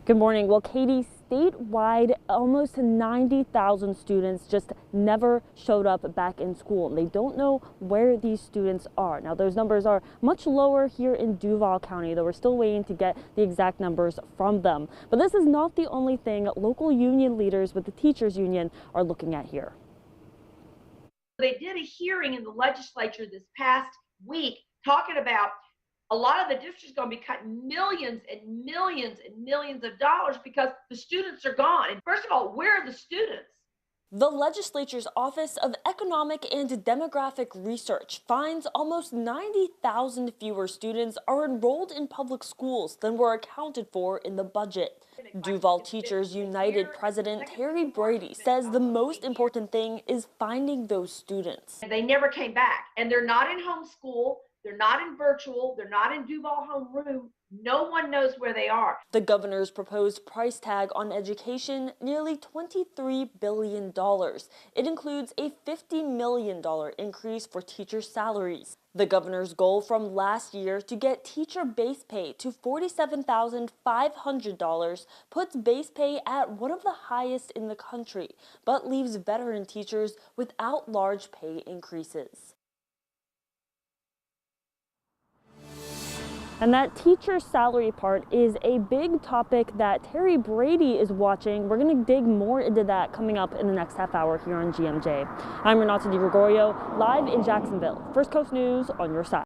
Good morning. Well, Katie, statewide, almost 90,000 students just never showed up back in school. And they don't know where these students are. Now, those numbers are much lower here in Duval County, though we're still waiting to get the exact numbers from them. But this is not the only thing local union leaders with the teachers union are looking at here. They did a hearing in the legislature this past week talking about a lot of the districts going to be cutting millions and millions and millions of dollars because the students are gone. And first of all, where are the students? The legislature's Office of Economic and Demographic Research finds almost 90,000 fewer students are enrolled in public schools than were accounted for in the budget. Duval Teachers United President Terry Brady says the most important thing is finding those students. They never came back, and they're not in homeschool, they're not in virtual, they're not in Duval homeroom. No one knows where they are. The governor's proposed price tag on education, nearly $23 billion. It includes a $50 million increase for teacher salaries. The governor's goal from last year to get teacher base pay to $47,500 puts base pay at one of the highest in the country, but leaves veteran teachers without large pay increases. And that teacher salary part is a big topic that Terry Brady is watching. We're going to dig more into that coming up in the next half hour here on GMJ. I'm Renata DiGregorio, live in Jacksonville. First Coast News on your side.